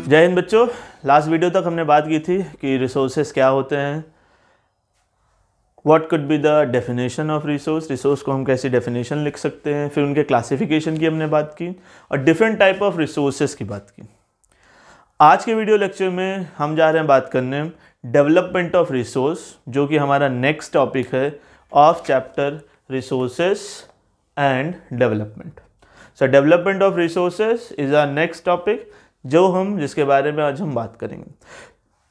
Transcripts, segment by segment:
जय हिंद बच्चों। Last video तक हमने बात की थी कि रिसोर्सेस क्या होते हैं, what could be the definition of resource को हम कैसी डेफिनेशन लिख सकते हैं, फिर उनके क्लासिफिकेशन की हमने बात की और डिफरेंट टाइप ऑफ रिसोर्सेस की बात की। आज के वीडियो लेक्चर में हम जा रहे हैं बात करने डेवलपमेंट ऑफ रिसोर्स, जो कि हमारा नेक्स्ट टॉपिक है of chapter resources and development. So development of resources is our next topic जिसके बारे में आज हम बात करेंगे।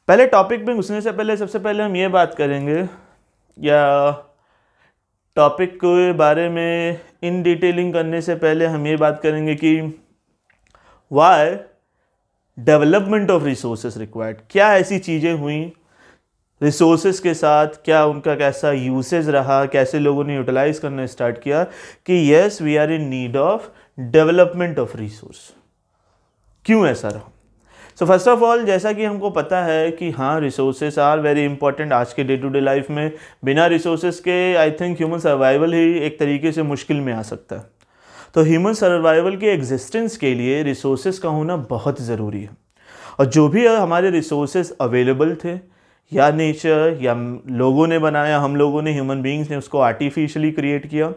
पहले टॉपिक में घुसने से पहले सबसे पहले हम ये बात करेंगे, या टॉपिक के बारे में इन डिटेलिंग करने से पहले हम ये बात करेंगे कि why development of resources required. क्या ऐसी चीज़ें हुई रिसोर्सेस के साथ, क्या उनका कैसा यूसेज रहा, कैसे लोगों ने यूटिलाइज करना स्टार्ट किया कि yes we are in need of development of resource. क्यों ऐसा रहा? सो फर्स्ट ऑफ ऑल, जैसा कि हमको पता है कि हाँ रिसोर्सेज आर वेरी इंपॉर्टेंट आज के डे टू डे लाइफ में। बिना रिसोर्सेज के आई थिंक ह्यूमन सर्वाइवल ही एक तरीके से मुश्किल में आ सकता है। तो ह्यूमन सर्वाइवल के एग्जिस्टेंस के लिए रिसोर्सेज का होना बहुत ज़रूरी है। और जो भी हमारे रिसोर्सेज अवेलेबल थे, या नेचर या लोगों ने बनाया, हम लोगों ने, ह्यूमन बींग्स ने उसको आर्टिफिशियली क्रिएट किया,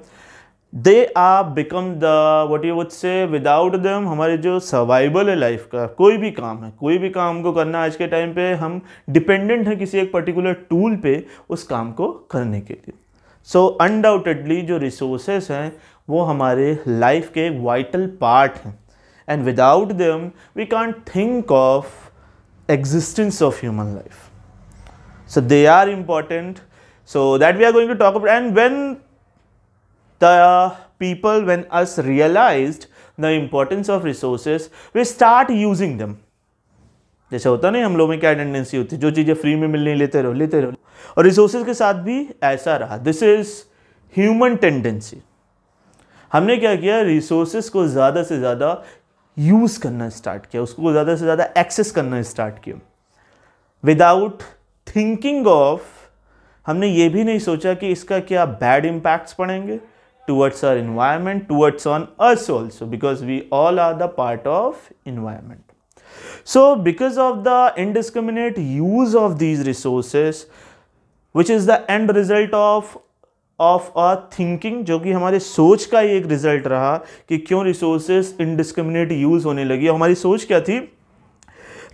they are become the what you would say, without them हमारे जो सर्वाइवल है लाइफ का, कोई भी काम है, कोई भी काम को करना आज के टाइम पे हम डिपेंडेंट हैं किसी एक पर्टिकुलर टूल पे उस काम को करने के लिए। सो अनडाउटेडली जो रिसोर्सेस हैं वो हमारे लाइफ के एक वाइटल पार्ट हैं, and without them we can't think of existence of human life. So they are important, so that we are going to talk about. And when the people, when us realized the importance of resources, we start using them. जैसे होता नहीं, हम लोगों में क्या tendency होती है, जो चीज़ें फ्री में मिलनी लेते रहो। और रिसोर्सेज के साथ भी ऐसा रहा। This is human tendency. हमने क्या किया, रिसोर्सेज को ज़्यादा से ज़्यादा यूज़ करना स्टार्ट किया, उसको ज़्यादा से ज़्यादा एक्सेस करना स्टार्ट किया विदाउट थिंकिंग ऑफ, हमने ये भी नहीं सोचा कि इसका क्या बैड इम्पैक्ट्स पड़ेंगे towards our environment, towards on us also, because we all are the part of environment. So because of the indiscriminate use of these resources which is the end result of a thinking, जो कि हमारे सोच का ही एक result रहा कि क्यों resources indiscriminate use होने लगी। हमारी सोच क्या थी?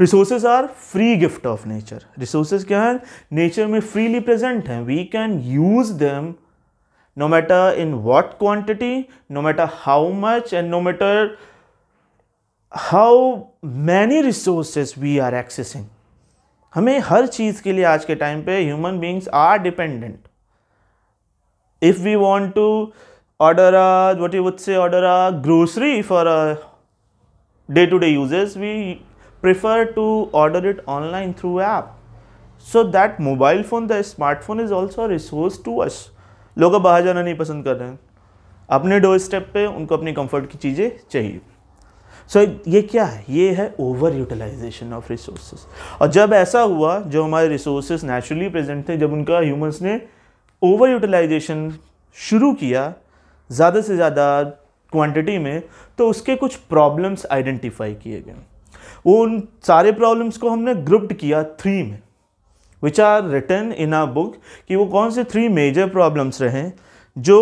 Resources are free gift of nature. Resources क्या है? नेचर में फ्रीली प्रेजेंट हैं। We can use them no matter in what quantity, no matter how much, and no matter how many resources we are accessing. हमें हर चीज के लिए आज के टाइम पे human beings are dependent. If we want to order what you would say, order a grocery for a day to day uses, we prefer to order it online through app. So that mobile phone, the smartphone is also a resource to us. लोग अब बाहर जाना नहीं पसंद कर रहे हैं, अपने डोर स्टेप पे उनको अपनी कंफर्ट की चीज़ें चाहिए। सो ये क्या है? ये है ओवर यूटिलाइजेशन ऑफ रिसोर्सेज। और जब ऐसा हुआ, जो हमारे रिसोर्सेज नेचुरली प्रेजेंट थे, जब उनका ह्यूमंस ने ओवर यूटिलाइजेशन शुरू किया ज़्यादा से ज़्यादा क्वांटिटी में, तो उसके कुछ प्रॉब्लम्स आइडेंटिफाई किए गए। उन सारे प्रॉब्लम्स को हमने ग्रुप्ड किया 3 में, which are written in a book, कि वो कौन से 3 मेजर प्रॉब्लम्स रहे जो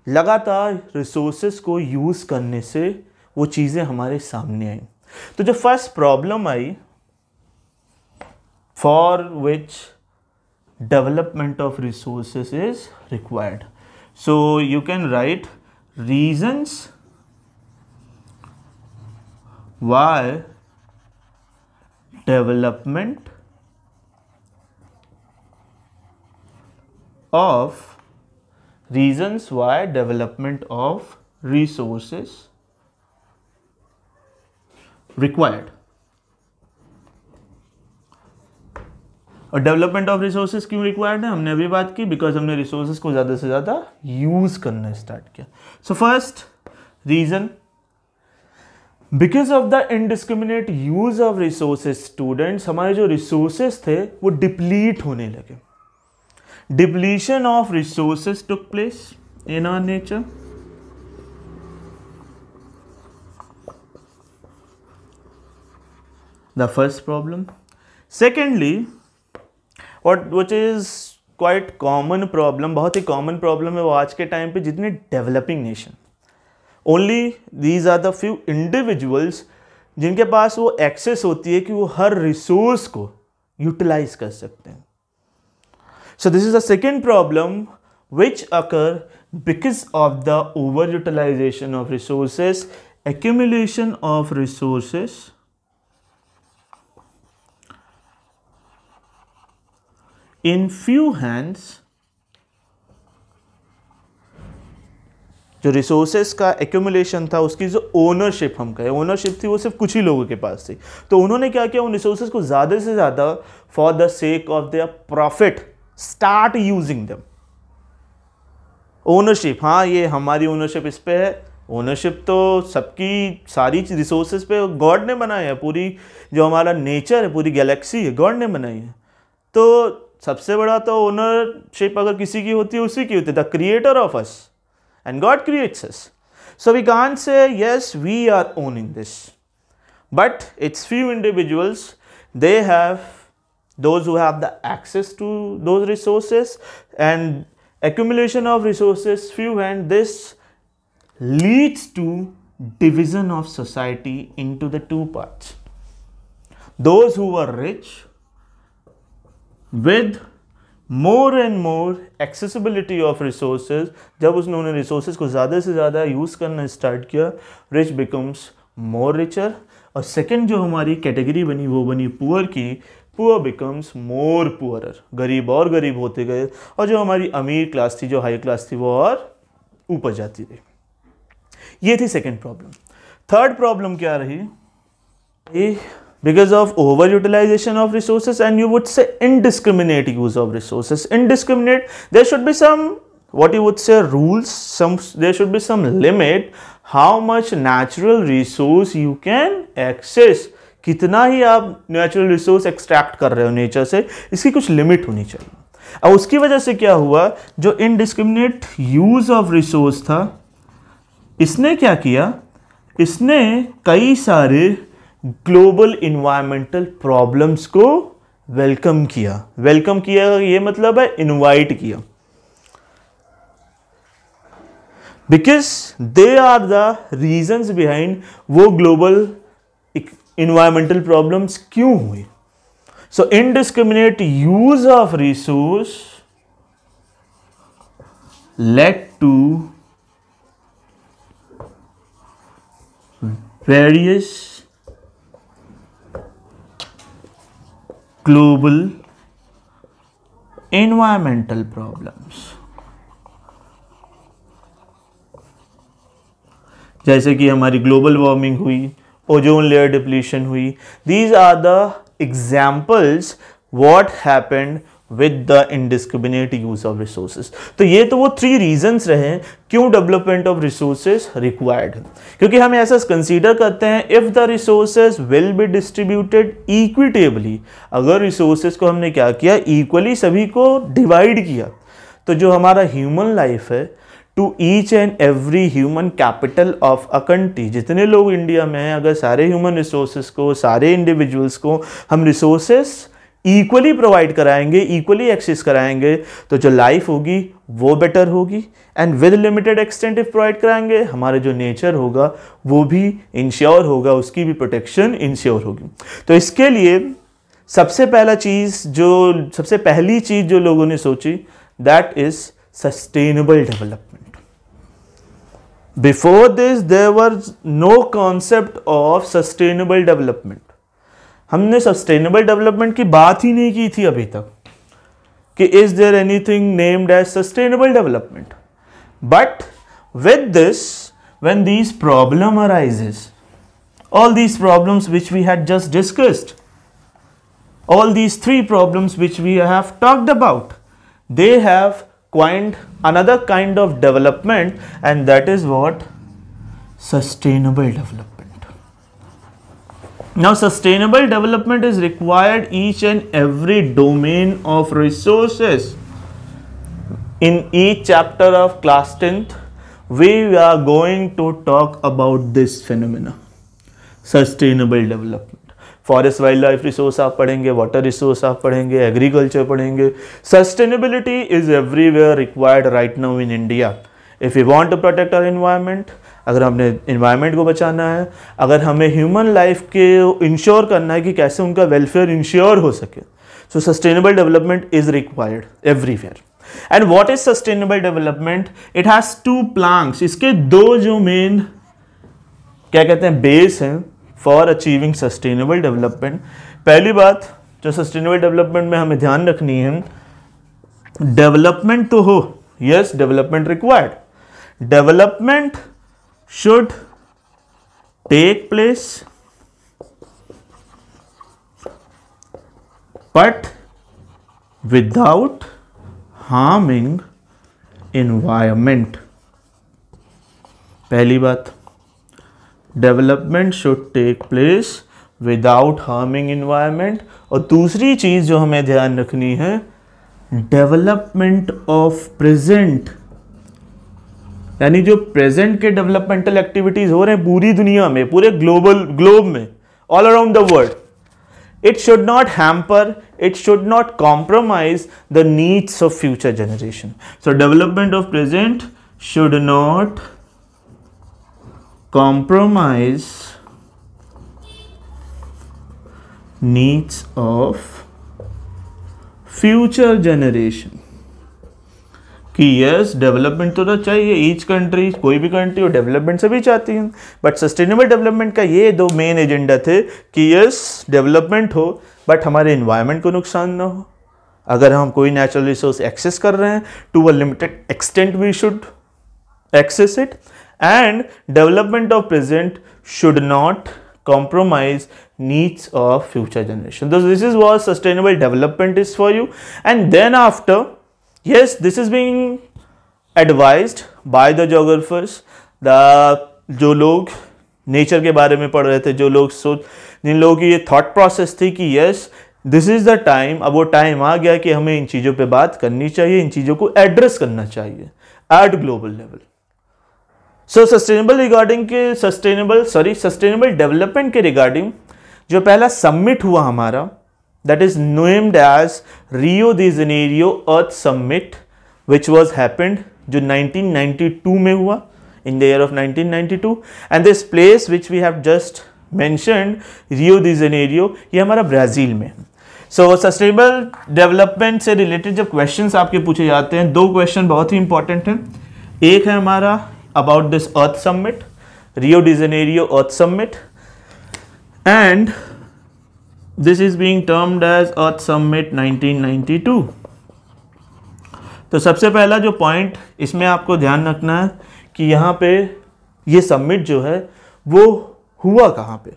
लगातार रिसोर्सेज को यूज़ करने से वो चीज़ें हमारे सामने आई। तो जो first problem I, for which development of resources is required, so you can write reasons why development of reasons why development of resources required। और डेवलपमेंट ऑफ रिसोर्सेज क्यों रिक्वायर्ड है हमने अभी बात की, बिकॉज हमने रिसोर्सेज को ज़्यादा से ज़्यादा यूज़ करना स्टार्ट किया। So first reason, because of the indiscriminate use of resources, students, हमारे जो रिसोर्सेज थे वो डिप्लीट होने लगे। Depletion of resources took place in our nature. the first problem. Secondly, which is quite common problem, बहुत ही common problem है वो आज के टाइम पे जितने developing nation, only these are the few individuals जिनके पास वो access होती है कि वो हर resource को utilize कर सकते हैं. So this is the second problem which occur because of the overutilization of resources, accumulation of resources in few hands. जो रिसोर्सेस का एक्यूमुलेशन था उसकी जो ओनरशिप हम कहें, ओनरशिप थी वो सिर्फ कुछ ही लोगों के पास थी. तो उन्होंने क्या किया, उन रिसोर्सेस को ज़्यादा से ज़्यादा for the sake of their profit start using them. Ownership, हाँ ये हमारी ओनरशिप इस पे है. ओनरशिप तो सबकी सारी रिसोर्सेज पे गॉड ने बनाई है. पूरी जो हमारा नेचर है, पूरी गैलेक्सी है, गॉड ने बनाई है. तो सबसे बड़ा तो ओनरशिप अगर किसी की होती है उसी की होती है, the creator of us, and God creates us. So we can't say yes we are owning this, but it's few individuals, they have, those who have the access to those resources and accumulation of resources few, and this leads to division of society into the two parts. Those who are rich with more and more accessibility of resources, जब उन्होंने resources को ज़्यादा से ज़्यादा use करना start किया, rich becomes more richer. और second जो हमारी कैटेगरी बनी वो बनी पुअर की, पुअर becomes more poorer, गरीब और गरीब होते गए, और जो हमारी अमीर क्लास थी, जो हाई क्लास थी, वो और ऊपर जाती रही. ये थी सेकेंड प्रॉब्लम. थर्ड प्रॉब्लम क्या रही? Because of overutilization of resources, and you would say indiscriminate use of resources. Indiscriminate, there should be some, what you would say, rules, there should be some limit how much natural resource you can access. कितना ही आप natural resource extract कर रहे हो nature से, इसकी कुछ limit होनी चाहिए. अब उसकी वजह से क्या हुआ, जो indiscriminate use of resource था, इसने क्या किया, इसने कई सारे ग्लोबल इन्वायरमेंटल प्रॉब्लम्स को वेलकम किया. वेलकम किया ये मतलब है इनवाइट किया. Because they are the reasons behind वो ग्लोबल इन्वायरमेंटल प्रॉब्लम्स क्यों हुई. So indiscriminate use of resource led to various global environmental problems. जैसे कि हमारी ग्लोबल वार्मिंग हुई, ओजोन लेयर डिप्लीशन हुई. These are the examples what happened with the indiscriminate use of resources. तो ये तो वो 3 रीजंस रहे क्यों डेवलपमेंट ऑफ रिसोर्सेज रिक्वायर्ड है. क्योंकि हम ऐसा कंसीडर करते हैं if the resources will be distributed equitably. अगर रिसोर्सेज को हमने क्या किया, इक्वली सभी को डिवाइड किया, तो जो हमारा ह्यूमन लाइफ है, to each and every human capital of a country, जितने लोग इंडिया में हैं, अगर सारे ह्यूमन रिसोर्सेज को, सारे इंडिविजुअल्स को हम रिसोर्सेज इक्वली प्रोवाइड कराएंगे, इक्वली एक्सेस कराएंगे, तो जो लाइफ होगी वो बेटर होगी. And with limited extent if provide कराएंगे, हमारे जो नेचर होगा वो भी इंश्योर होगा, उसकी भी प्रोटेक्शन इंश्योर होगी. तो इसके लिए सबसे पहली चीज जो लोगों ने सोची, that is sustainable development. Before this there was no concept of sustainable development. हमने सस्टेनेबल डेवलपमेंट की बात ही नहीं की थी अभी तक कि is there anything named as sustainable development. But with this, when these problem arises, all these problems which we had just discussed, all these 3 problems which we have talked about, they have coined another kind of development, and that is what? Sustainable development. Now sustainable development is required each and every domain of resources. In each chapter of class 10th, we are going to talk about this phenomena, sustainable development. Forest wild life resource आप पढ़ेंगे, water resource आप पढ़ेंगे, agriculture पढ़ेंगे। Sustainability is everywhere required right now in India if you want to protect our environment. अगर हमने environment को बचाना है, अगर हमें ह्यूमन लाइफ के इंश्योर करना है कि कैसे उनका वेलफेयर इंश्योर हो सके, so sustainable development is required everywhere. And what is sustainable development? It has 2 planks. इसके 2 जो मेन क्या कहते हैं बेस हैं फॉर अचीविंग सस्टेनेबल डेवलपमेंट। पहली बात जो सस्टेनेबल डेवलपमेंट में हमें ध्यान रखनी है, डेवलपमेंट तो हो, yes development required, development should take place but without harming environment। पहली बात, development should take place without harming environment. और दूसरी चीज जो हमें ध्यान रखनी है, डेवलपमेंट ऑफ प्रेजेंट, यानी जो प्रेजेंट के डेवलपमेंटल एक्टिविटीज हो रहे हैं पूरी दुनिया में, पूरे ग्लोब में, all around the world, it should not hamper, it should not compromise the needs of future generation. So development of present should not compromise needs of future generation. कि yes development तो चाहिए, each country, कोई भी country हो development सभी चाहती हैं, but sustainable development का ये 2 मेन एजेंडा थे कि यस डेवलपमेंट हो बट हमारे इन्वायरमेंट को नुकसान ना हो। अगर हम कोई नेचुरल रिसोर्स एक्सेस कर रहे हैं to a limited extent we should access it, and development of present should not compromise needs of future generation. So this is what sustainable development is for you. And then after, yes, this is being advised by the geographers, जो लोग nature के बारे में पढ़ रहे थे, जो लोग जिन लोगों की ये थॉट प्रोसेस थी कि yes this is the time, अब वो टाइम आ गया कि हमें इन चीज़ों पे बात करनी चाहिए, इन चीज़ों को एड्रेस करना चाहिए at global level. So sustainable development के रिगार्डिंग जो पहला सबमिट हुआ हमारा, that is named as Rio de Janeiro earth submit, which was happened, जो 1992 में हुआ, in the year of 1992। And this place which we have just mentioned, Rio de Janeiro, ये हमारा ब्राज़ील में। सो सस्टेनेबल डेवलपमेंट से related जब questions आपके पूछे जाते हैं, 2 क्वेश्चन बहुत ही इंपॉर्टेंट हैं। एक है हमारा about this Earth Summit, Rio de Janeiro Earth Summit, and this is being termed as Earth Summit 1992। तो सबसे पहला जो पॉइंट इसमें आपको ध्यान रखना है कि यहाँ पे ये समिट जो है वो हुआ कहाँ पे,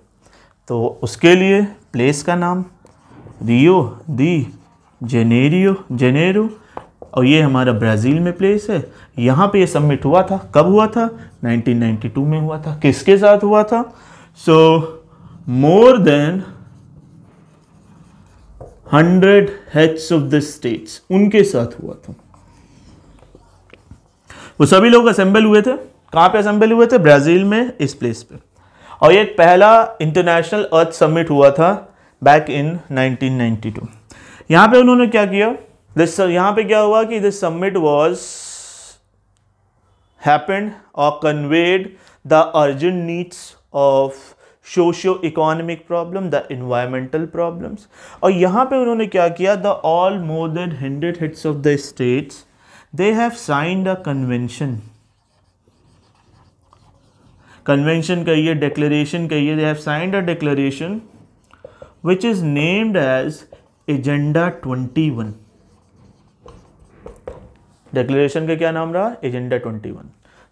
तो उसके लिए प्लेस का नाम रियो दी जेनेरो, और ये हमारा ब्राज़ील में प्लेस है। यहाँ पे ये सबमिट हुआ था, कब हुआ था? 1992 में हुआ था। किसके साथ हुआ था? So more than 100 heads of the states, उनके साथ हुआ था। वो सभी लोग असेंबल हुए थे। कहाँ पे असेंबल हुए थे? ब्राज़ील में, इस प्लेस पे। और ये पहला इंटरनेशनल अर्थ समिट हुआ था बैक इन 1992। यहाँ पे उन्होंने क्या किया, यहाँ पे क्या हुआ कि दिस समिट वॉज हैपेंड और conveyed the urgent needs of socio economic problem, the environmental problems. और यहाँ पे उन्होंने क्या किया, the all more than 100 heads of the states, they have signed a convention. Convention कहिए, डेक्लेरेशन कहिए, they have signed a declaration which is named as agenda 21। Declaration का क्या नाम रहा? एजेंडा 21।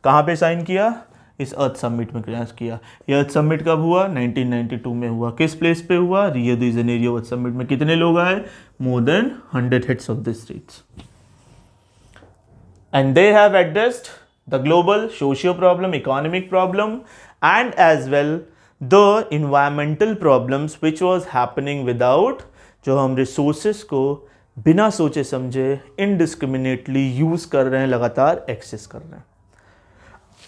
कहाँ पे साइन किया? इस अर्थ समिट में प्रयास किया। ये अर्थ समिट कब हुआ? 1992 में हुआ। किस प्लेस पे हुआ? रियो दी जेनेरियो अर्थ समिट में कितने लोग आए? More than 100 heads of the states. And they have addressed the global socio problem, economic problem, and as well the environmental problems which was happening without, जो हम रिसोर्सेस को बिना सोचे समझे इनडिस्क्रिमिनेटली यूज कर रहे हैं, लगातार एक्सेस कर रहे हैं।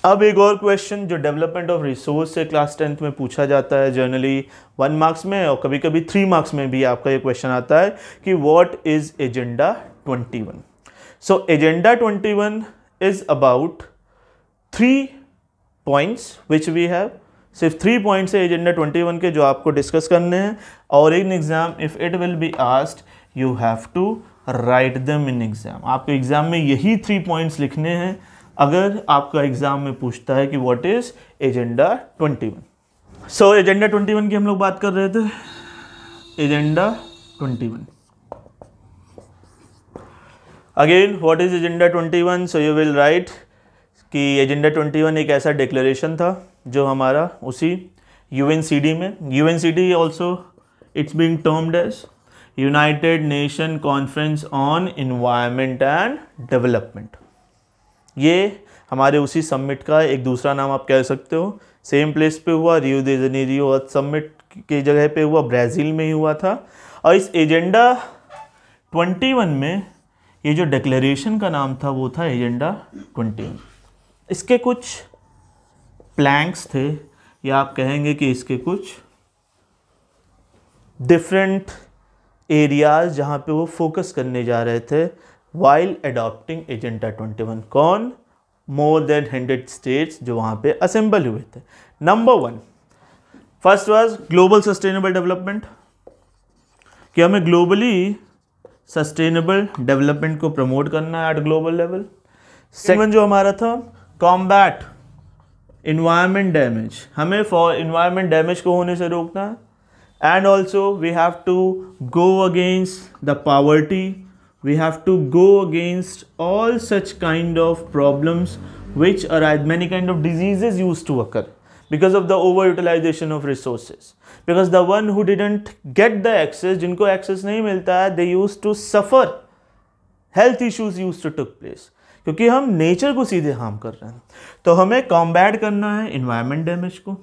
अब एक और क्वेश्चन जो डेवलपमेंट ऑफ रिसोर्स से क्लास 10th में पूछा जाता है जनरली 1 मार्क्स में और कभी कभी 3 मार्क्स में भी आपका ये क्वेश्चन आता है कि what is agenda 21। So agenda 21 is about 3 points which we have. सिर्फ 3 पॉइंट्स है एजेंडा 21 के जो आपको डिस्कस करने हैं, और in exam if it will be asked you have to write them in exam. आपके एग्जाम में यही 3 पॉइंट्स लिखने हैं अगर आपका एग्जाम में पूछता है कि what is agenda 21। So agenda 21 की हम लोग बात कर रहे थे। Agenda 21 again what is agenda 21। So you will write कि एजेंडा 21 एक ऐसा डिक्लेरेशन था जो हमारा उसी यूएनसीडी में, UNCD also it's being termed as United Nation conference on environment and development. ये हमारे उसी समिट का एक दूसरा नाम आप कह सकते हो। सेम प्लेस पे हुआ, रियो दे जनेरियो अर्थ समिट की जगह पे हुआ, ब्राज़ील में ही हुआ था। और इस एजेंडा 21 में ये जो डिक्लेरेशन का नाम था वो था एजेंडा 21। इसके कुछ प्लैंक्स थे, या आप कहेंगे कि इसके कुछ डिफरेंट एरियाज जहाँ पे वो फोकस करने जा रहे थे वाइल अडॉप्टिंग एजेंडा 21। कौन? मोर देन 100 स्टेट्स जो वहाँ पे असेंबल हुए थे। Number 1 first was global sustainable development, कि हमें ग्लोबली सस्टेनेबल डेवलपमेंट को प्रमोट करना है एट ग्लोबल लेवल। सेकंड जो हमारा था कॉम्बैट इन्वायरमेंट डैमेज, हमें फॉर इन्वायरमेंट डैमेज को होने से रोकना है। And also we have to go against the poverty, we have to go against all such kind of problems which arise, many kind of diseases used to occur because of the overutilization of resources, because the one who didn't get the access, जिनको access नहीं मिलता है, they used to suffer, health issues used to took place, क्योंकि हम nature को सीधे harm कर रहे हैं। तो हमें कॉम्बैट करना है इन्वायरमेंट डैमेज को,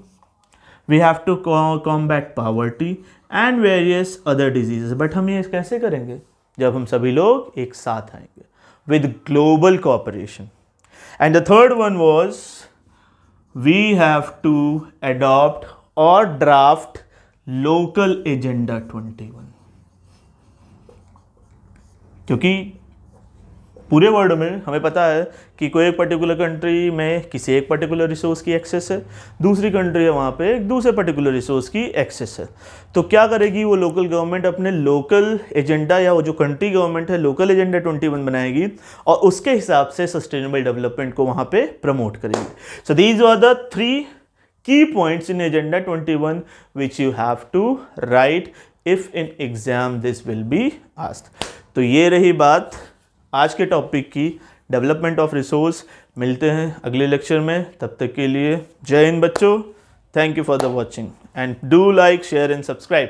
we have to combat poverty and various other diseases. But हम ये कैसे करेंगे? जब हम सभी लोग एक साथ आएंगे with global cooperation. And the third one was we have to adopt और ड्राफ्ट लोकल एजेंडा 21, क्योंकि पूरे वर्ल्ड में हमें पता है कि कोई एक पर्टिकुलर कंट्री में किसी एक पर्टिकुलर रिसोर्स की एक्सेस है, दूसरी कंट्री है वहाँ पे एक दूसरे पर्टिकुलर रिसोर्स की एक्सेस है। तो क्या करेगी वो लोकल गवर्नमेंट? अपने लोकल एजेंडा, या वो जो कंट्री गवर्नमेंट है लोकल एजेंडा 21 बनाएगी और उसके हिसाब से सस्टेनेबल डेवलपमेंट को वहाँ पे प्रमोट करेगी। सो दीज आर द 3 की points in agenda 21 which you have to write if in exam this will be asked. तो ये रही बात आज के टॉपिक की, डेवलपमेंट ऑफ रिसोर्स। मिलते हैं अगले लेक्चर में, तब तक के लिए जय हिंद बच्चों। Thank you for the watching and do like share and subscribe.